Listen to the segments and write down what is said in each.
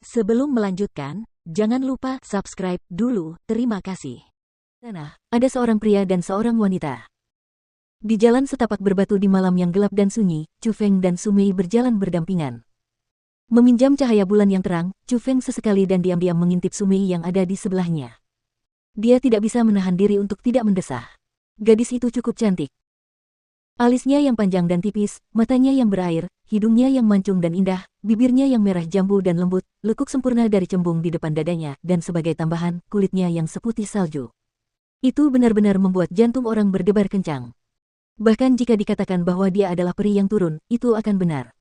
Sebelum melanjutkan, jangan lupa subscribe dulu, terima kasih. Sana, ada seorang pria dan seorang wanita. Di jalan setapak berbatu di malam yang gelap dan sunyi, Chu Feng dan Su Mei berjalan berdampingan. Meminjam cahaya bulan yang terang, Chu Feng sesekali dan diam-diam mengintip Su Mei yang ada di sebelahnya. Dia tidak bisa menahan diri untuk tidak mendesah. Gadis itu cukup cantik. Alisnya yang panjang dan tipis, matanya yang berair, hidungnya yang mancung dan indah, bibirnya yang merah jambu dan lembut, lekuk sempurna dari cembung di depan dadanya, dan sebagai tambahan, kulitnya yang seputih salju. Itu benar-benar membuat jantung orang berdebar kencang. Bahkan jika dikatakan bahwa dia adalah peri yang turun, itu akan benar.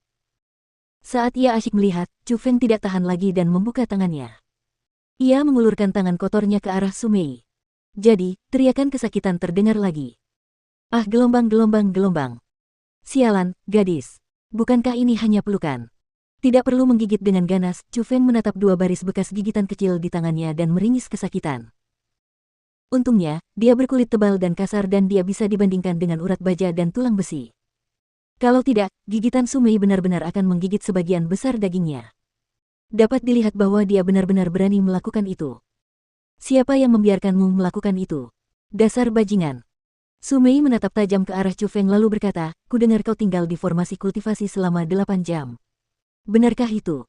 Saat ia asyik melihat, Chu Feng tidak tahan lagi dan membuka tangannya. Ia mengulurkan tangan kotornya ke arah Su Mei. Jadi, teriakan kesakitan terdengar lagi. Ah, gelombang, gelombang, gelombang. Sialan, gadis. Bukankah ini hanya pelukan? Tidak perlu menggigit dengan ganas, Chu Feng menatap dua baris bekas gigitan kecil di tangannya dan meringis kesakitan. Untungnya, dia berkulit tebal dan kasar dan dia bisa dibandingkan dengan urat baja dan tulang besi. Kalau tidak, gigitan Su Mei benar-benar akan menggigit sebagian besar dagingnya. Dapat dilihat bahwa dia benar-benar berani melakukan itu. Siapa yang membiarkanmu melakukan itu? Dasar bajingan. Su Mei menatap tajam ke arah Chu Feng lalu berkata, "Kudengar kau tinggal di formasi kultivasi selama 8 jam. Benarkah itu?"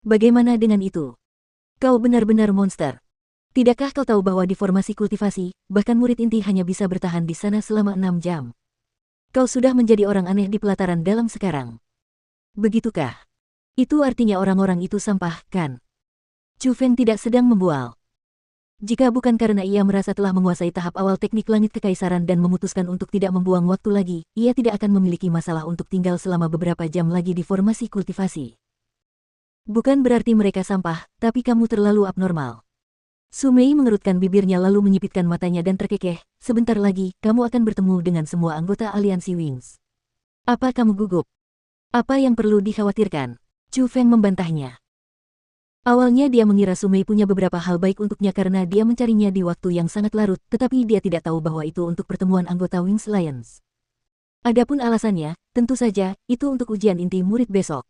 Bagaimana dengan itu? Kau benar-benar monster. Tidakkah kau tahu bahwa di formasi kultivasi, bahkan murid inti hanya bisa bertahan di sana selama 6 jam? Kau sudah menjadi orang aneh di pelataran dalam sekarang. Begitukah? Itu artinya orang-orang itu sampah, kan? Chu Feng tidak sedang membual. Jika bukan karena ia merasa telah menguasai tahap awal teknik langit kekaisaran dan memutuskan untuk tidak membuang waktu lagi, ia tidak akan memiliki masalah untuk tinggal selama beberapa jam lagi di formasi kultivasi. Bukan berarti mereka sampah, tapi kamu terlalu abnormal. Su Mei mengerutkan bibirnya lalu menyipitkan matanya dan terkekeh, "Sebentar lagi, kamu akan bertemu dengan semua anggota aliansi Wings. Apa kamu gugup? Apa yang perlu dikhawatirkan?" Chu Feng membantahnya. Awalnya dia mengira Su Mei punya beberapa hal baik untuknya karena dia mencarinya di waktu yang sangat larut, tetapi dia tidak tahu bahwa itu untuk pertemuan anggota Wings Alliance. Adapun alasannya, tentu saja, itu untuk ujian inti murid besok.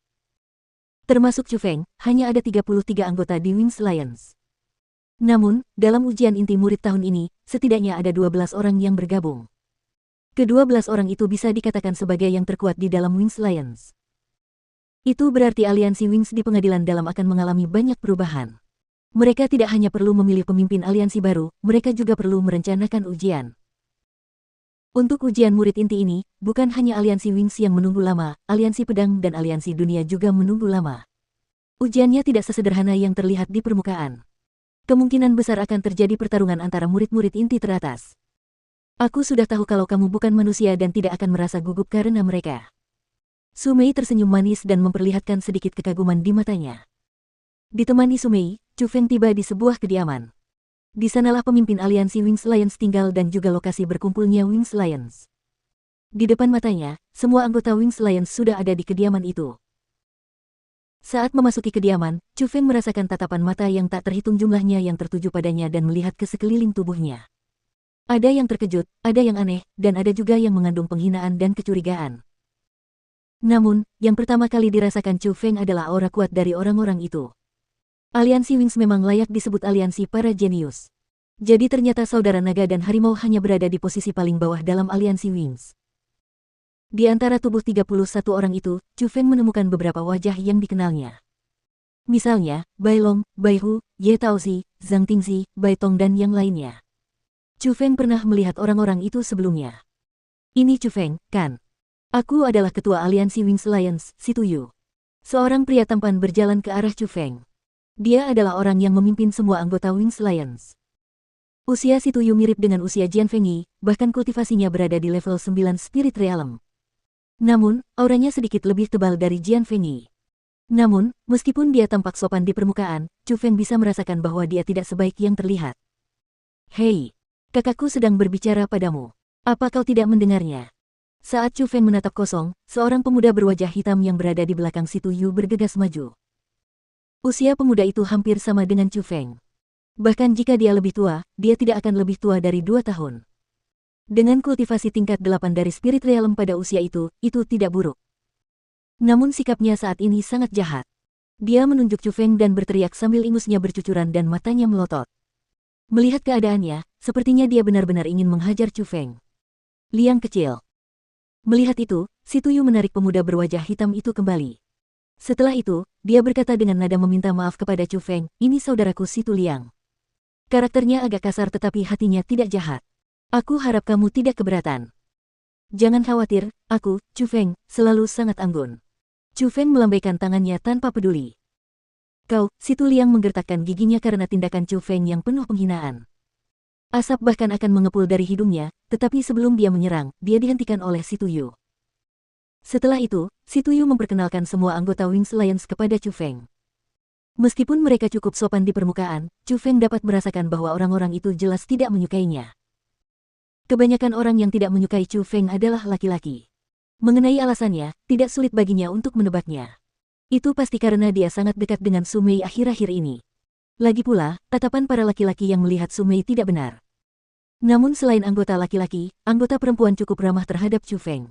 Termasuk Chu Feng, hanya ada 33 anggota di Wings Alliance. Namun, dalam ujian inti murid tahun ini, setidaknya ada 12 orang yang bergabung. Ke-12 orang itu bisa dikatakan sebagai yang terkuat di dalam Wings Alliance. Itu berarti aliansi Wings di pengadilan dalam akan mengalami banyak perubahan. Mereka tidak hanya perlu memilih pemimpin aliansi baru, mereka juga perlu merencanakan ujian. Untuk ujian murid inti ini, bukan hanya aliansi Wings yang menunggu lama, aliansi pedang dan aliansi dunia juga menunggu lama. Ujiannya tidak sesederhana yang terlihat di permukaan. Kemungkinan besar akan terjadi pertarungan antara murid-murid inti teratas. Aku sudah tahu kalau kamu bukan manusia dan tidak akan merasa gugup karena mereka. Su Mei tersenyum manis dan memperlihatkan sedikit kekaguman di matanya. Ditemani Su Mei, Chu Feng tiba di sebuah kediaman. Di sanalah pemimpin aliansi Wings Alliance tinggal dan juga lokasi berkumpulnya Wings Alliance. Di depan matanya, semua anggota Wings Alliance sudah ada di kediaman itu. Saat memasuki kediaman, Chu Feng merasakan tatapan mata yang tak terhitung jumlahnya yang tertuju padanya dan melihat ke sekeliling tubuhnya. Ada yang terkejut, ada yang aneh, dan ada juga yang mengandung penghinaan dan kecurigaan. Namun, yang pertama kali dirasakan Chu Feng adalah aura kuat dari orang-orang itu. Aliansi Wings memang layak disebut aliansi para jenius. Jadi ternyata saudara naga dan harimau hanya berada di posisi paling bawah dalam aliansi Wings. Di antara tubuh 31 orang itu, Chu Feng menemukan beberapa wajah yang dikenalnya. Misalnya, Bai Long, Bai Hu, Ye Taozi, Zhang Tingzi, Bai Tong dan yang lainnya. Chu Feng pernah melihat orang-orang itu sebelumnya. Ini Chu Feng, kan? Aku adalah ketua aliansi Wings Alliance, Si Tuyu. Seorang pria tampan berjalan ke arah Chu Feng. Dia adalah orang yang memimpin semua anggota Wings Alliance. Usia Si Tuyu mirip dengan usia Jian Fengyi, bahkan kultivasinya berada di level 9 Spirit Realm. Namun, auranya sedikit lebih tebal dari Jian Fengyi. Namun, meskipun dia tampak sopan di permukaan, Chu Feng bisa merasakan bahwa dia tidak sebaik yang terlihat. "Hei, kakakku sedang berbicara padamu. Apa kau tidak mendengarnya?" Saat Chu Feng menatap kosong, seorang pemuda berwajah hitam yang berada di belakang Si Tuyu bergegas maju. Usia pemuda itu hampir sama dengan Chu Feng. Bahkan jika dia lebih tua, dia tidak akan lebih tua dari 2 tahun. Dengan kultivasi tingkat 8 dari Spirit Realm pada usia itu tidak buruk. Namun sikapnya saat ini sangat jahat. Dia menunjuk Chu Feng dan berteriak sambil ingusnya bercucuran dan matanya melotot. Melihat keadaannya, sepertinya dia benar-benar ingin menghajar Chu Feng. Liang kecil. Melihat itu, si Tuyu menarik pemuda berwajah hitam itu kembali. Setelah itu, dia berkata dengan nada meminta maaf kepada Chu Feng, "Ini saudaraku si Tu Liang. Karakternya agak kasar tetapi hatinya tidak jahat. Aku harap kamu tidak keberatan." "Jangan khawatir, aku, Chu Feng, selalu sangat anggun." Chu Feng melambaikan tangannya tanpa peduli. "Kau," si Tu Liang menggertakkan giginya karena tindakan Chu Feng yang penuh penghinaan. Asap bahkan akan mengepul dari hidungnya, tetapi sebelum dia menyerang, dia dihentikan oleh si Tuyu. Setelah itu, si Tuyu memperkenalkan semua anggota Wings Alliance kepada Chu Feng. Meskipun mereka cukup sopan di permukaan, Chu Feng dapat merasakan bahwa orang-orang itu jelas tidak menyukainya. Kebanyakan orang yang tidak menyukai Chu Feng adalah laki-laki. Mengenai alasannya, tidak sulit baginya untuk menebaknya. Itu pasti karena dia sangat dekat dengan Su Mei akhir-akhir ini. Lagi pula, tatapan para laki-laki yang melihat Su Mei tidak benar. Namun selain anggota laki-laki, anggota perempuan cukup ramah terhadap Chu Feng.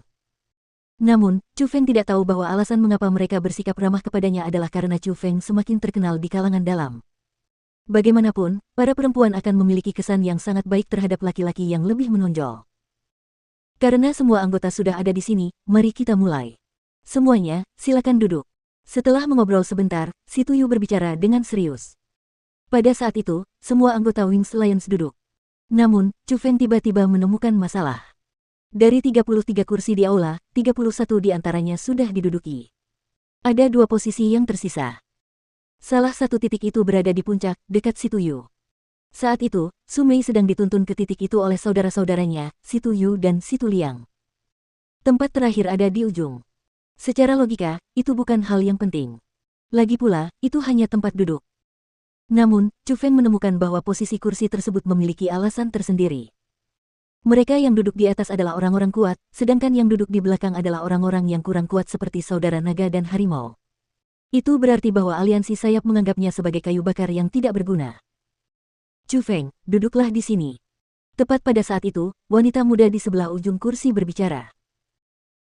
Namun, Chu Feng tidak tahu bahwa alasan mengapa mereka bersikap ramah kepadanya adalah karena Chu Feng semakin terkenal di kalangan dalam. Bagaimanapun, para perempuan akan memiliki kesan yang sangat baik terhadap laki-laki yang lebih menonjol. Karena semua anggota sudah ada di sini, mari kita mulai. Semuanya, silakan duduk. Setelah mengobrol sebentar, si Tuyu berbicara dengan serius. Pada saat itu, semua anggota Wings Alliance duduk. Namun, Chu Feng tiba-tiba menemukan masalah. Dari 33 kursi di aula, 31 di antaranya sudah diduduki. Ada 2 posisi yang tersisa. Salah satu titik itu berada di puncak, dekat si Tuyu. Saat itu, Su Mei sedang dituntun ke titik itu oleh saudara-saudaranya, si Tuyu dan si Tu Liang. Tempat terakhir ada di ujung. Secara logika, itu bukan hal yang penting. Lagi pula, itu hanya tempat duduk. Namun, Chu Feng menemukan bahwa posisi kursi tersebut memiliki alasan tersendiri. Mereka yang duduk di atas adalah orang-orang kuat, sedangkan yang duduk di belakang adalah orang-orang yang kurang kuat seperti saudara naga dan harimau. Itu berarti bahwa aliansi sayap menganggapnya sebagai kayu bakar yang tidak berguna. "Chu Feng, duduklah di sini." Tepat pada saat itu, wanita muda di sebelah ujung kursi berbicara.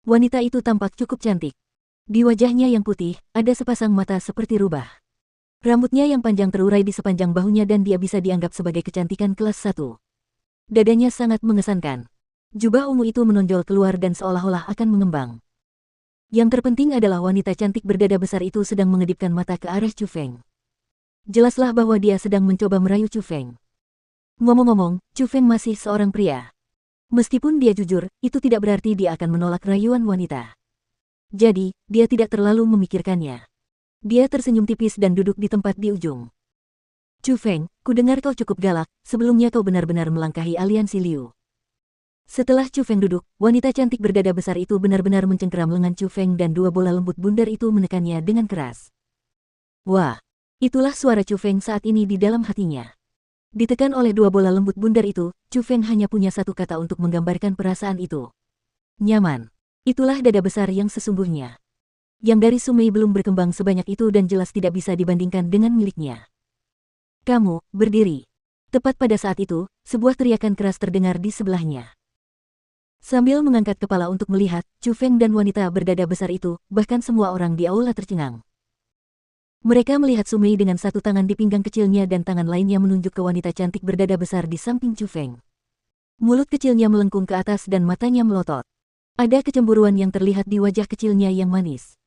Wanita itu tampak cukup cantik. Di wajahnya yang putih, ada sepasang mata seperti rubah. Rambutnya yang panjang terurai di sepanjang bahunya dan dia bisa dianggap sebagai kecantikan kelas 1. Dadanya sangat mengesankan. Jubah ungu itu menonjol keluar dan seolah-olah akan mengembang. Yang terpenting adalah wanita cantik berdada besar itu sedang mengedipkan mata ke arah Chu Feng. Jelaslah bahwa dia sedang mencoba merayu Chu Feng. Ngomong-ngomong, Chu Feng masih seorang pria. Meskipun dia jujur, itu tidak berarti dia akan menolak rayuan wanita. Jadi, dia tidak terlalu memikirkannya. Dia tersenyum tipis dan duduk di tempat di ujung. "Chu Feng, kudengar kau cukup galak, sebelumnya kau benar-benar melangkahi aliansi Liu." Setelah Chu Feng duduk, wanita cantik berdada besar itu benar-benar mencengkeram lengan Chu Feng dan 2 bola lembut bundar itu menekannya dengan keras. Wah, itulah suara Chu Feng saat ini di dalam hatinya. Ditekan oleh 2 bola lembut bundar itu, Chu Feng hanya punya satu kata untuk menggambarkan perasaan itu. Nyaman. Itulah dada besar yang sesungguhnya. Yang dari Su Mei belum berkembang sebanyak itu dan jelas tidak bisa dibandingkan dengan miliknya. "Kamu, berdiri." Tepat pada saat itu, sebuah teriakan keras terdengar di sebelahnya. Sambil mengangkat kepala untuk melihat, Chu Feng dan wanita berdada besar itu, bahkan semua orang di aula tercengang. Mereka melihat Su Mei dengan satu tangan di pinggang kecilnya dan tangan lainnya menunjuk ke wanita cantik berdada besar di samping Chu Feng. Mulut kecilnya melengkung ke atas dan matanya melotot. Ada kecemburuan yang terlihat di wajah kecilnya yang manis.